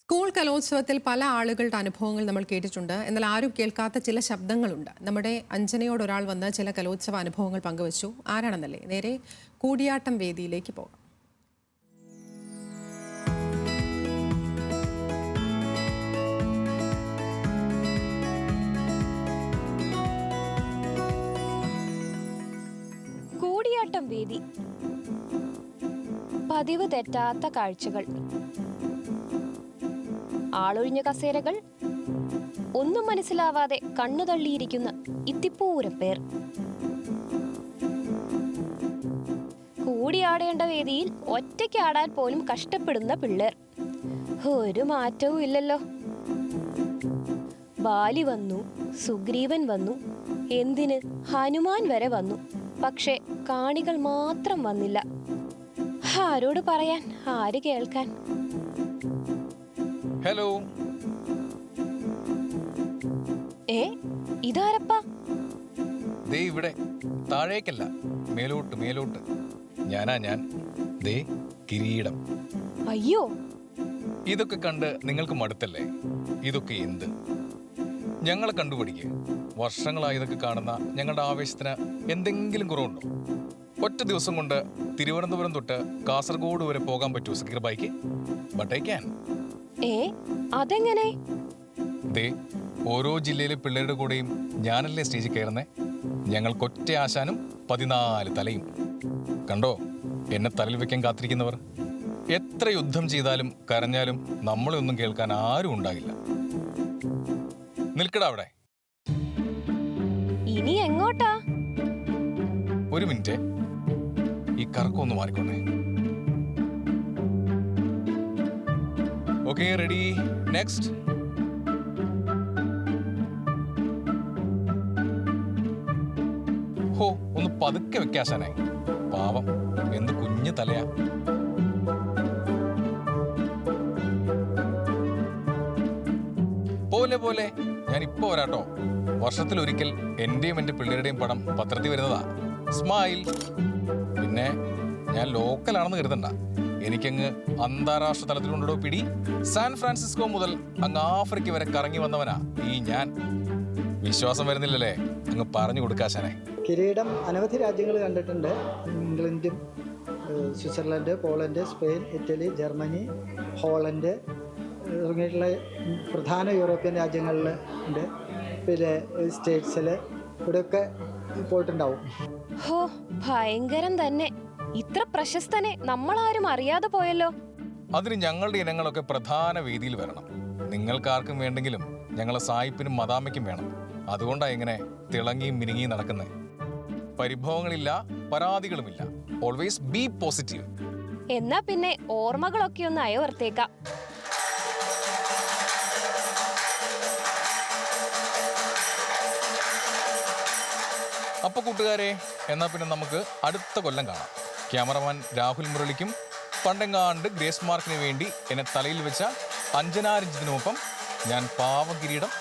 School കലോത്സവത്തിൽ പല ആളുകളുടെ അനുഭവങ്ങൾ നമ്മൾ കേട്ടിട്ടുണ്ട്. എന്നാൽ ആരും കേൾക്കാത്ത ചില ശബ്ദങ്ങളുണ്ട്. നമ്മുടെ അഞ്ജനയോട് ഒരാൾ വന്ന് ചില കലോത്സവ അനുഭവങ്ങൾ പങ്കുവച്ചു. ആരാണെന്നല്ലേ? നേരെ കൂടിയാട്ടം വേദിയിലേക്ക് പോകാം. കൂടിയാട്ടം വേദി. പതിവ് തെറ്റാത്ത കാഴ്ചകൾ, ആളൊഴിഞ്ഞ കസേരകൾ, ഒന്നും മനസ്സിലാവാതെ കണ്ണു തള്ളിയിരിക്കുന്ന ഇത്തിപ്പൂരം പേർ. കൂടിയാടേണ്ട വേദിയിൽ ഒറ്റയ്ക്ക് ആടാൻ പോലും കഷ്ടപ്പെടുന്ന പിള്ളേർ. ഒരു മാറ്റവും ഇല്ലല്ലോ. ബാലി വന്നു, സുഗ്രീവൻ വന്നു, എന്തിന് ഹനുമാൻ വരെ വന്നു. പക്ഷെ കാണികൾ മാത്രം വന്നില്ല. ആരോട് പറയാൻ, ആര് കേൾക്കാൻ? ഹലോ, ഇതാരപ്പാ? ദേ ഇവിടെ, താഴേക്കല്ല, മേലോട്ട് മേലോട്ട്. ഞാൻ ദേ കിരീടം. അയ്യോ, ഇതൊക്കെ കണ്ട് നിങ്ങൾക്ക് മടുത്തല്ലേ? ഇതൊക്കെ എന്ത്? ഞങ്ങളെ കണ്ടുപിടിക്കുക. വർഷങ്ങളായി ഇതൊക്കെ കാണുന്ന ഞങ്ങളുടെ ആവേശത്തിന് എന്തെങ്കിലും കുറവുണ്ടോ? ഒറ്റ ദിവസം കൊണ്ട് തിരുവനന്തപുരം തൊട്ട് കാസർഗോഡ് വരെ പോകാൻ പറ്റുമോ Zakir bike? But I can. അതെങ്ങനെ? ദേ, ഓരോ ജില്ലയിലെ പിള്ളേരുടെ കൂടെയും ഞാനല്ലേ സ്റ്റേജിൽ കയറുന്നേ. ഞങ്ങൾക്കൊറ്റ ആശാനും 14 തലയും. കണ്ടോ എന്നെ തലയിൽ വെക്കാൻ കാത്തിരിക്കുന്നവർ? എത്ര യുദ്ധം ചെയ്താലും കരഞ്ഞാലും നമ്മളെ ഒന്നും കേൾക്കാൻ ആരും ഉണ്ടാകില്ല. നിൽക്കടാ അവിടെ. ഇനി എങ്ങോട്ടാ? ഒരു മിനിറ്റ്, ഈ കറക്കൊന്ന് മാറിക്കോട്ടെ. Okay, ready, next. ഹോ, ഒന്ന് പതുക്കെ വെക്കാശാനായി. പാവം, എന്ത് കുഞ്ഞു തലയാ. പോലെ പോലെ ഞാൻ ഇപ്പൊ വരാട്ടോ. വർഷത്തിലൊരിക്കൽ എന്റെയും എന്റെ പിള്ളേരുടെയും പടം പത്രത്തിൽ വരുന്നതാ. സ്മൈൽ. പിന്നെ ഞാൻ ലോക്കലാണെന്ന് കരുതണ്ട, എനിക്കങ്ങ് അന്താരാഷ്ട്ര തലത്തിലുണ്ടോ പിടി. സാൻ ഫ്രാൻസിസ്കോ മുതൽ അങ്ങ് ആഫ്രിക്ക വരെ കറങ്ങി വന്നവനാ ഈ ഞാൻ. വിശ്വാസം വരുന്നില്ലല്ലേ? അങ്ങ് പറഞ്ഞു കൊടുക്കാശാനെ. കിരീടം അനവധി രാജ്യങ്ങൾ കണ്ടിട്ടുണ്ട്. ഇംഗ്ലണ്ടും, Switzerland, Poland, Spain, Italy, Germany, Holland തുടങ്ങിയിട്ടുള്ള പ്രധാന യൂറോപ്യൻ രാജ്യങ്ങളിൽ ഉണ്ട്. പിന്നെ സ്റ്റേറ്റ്സിൽ ഇവിടെയൊക്കെ പോയിട്ടുണ്ടാവും. ഹോ, ഭയങ്കരം തന്നെ. ഇത്ര പ്രശസ്തനെ നമ്മളാരും അറിയാതെ പോയല്ലോ. അതിന് ഞങ്ങളുടെ ഇനങ്ങളൊക്കെ പ്രധാന വേദിയിൽ വരണം. നിങ്ങൾക്കാർക്കും വേണ്ടെങ്കിലും ഞങ്ങളെ സായിപ്പിനും മദാമയ്ക്കും വേണം. അതുകൊണ്ടാണ് ഇങ്ങനെ തിളങ്ങിയും മിനുങ്ങിയും നടക്കുന്നത്. പരിഭവങ്ങളില്ല, പരാതികളുമില്ല. Always be positive. എന്നാ പിന്നെ ഓർമ്മകളൊക്കെ ഒന്ന് അയവർത്തേക്കാം. അപ്പൊ കൂട്ടുകാരെ, എന്നാ പിന്നെ നമുക്ക് അടുത്ത കൊല്ലം കാണാം. ക്യാമറമാൻ രാഹുൽ മുരളിക്കും പണ്ടെങ്ങാണ്ട് ഗ്രേസ് മാർക്കിന് വേണ്ടി എന്നെ തലയിൽ വെച്ച അഞ്ജന രഞ്ജിത്തിനുമൊപ്പം ഞാൻ പാവകിരീടം,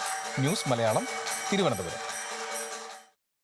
ന്യൂസ് മലയാളം, തിരുവനന്തപുരം.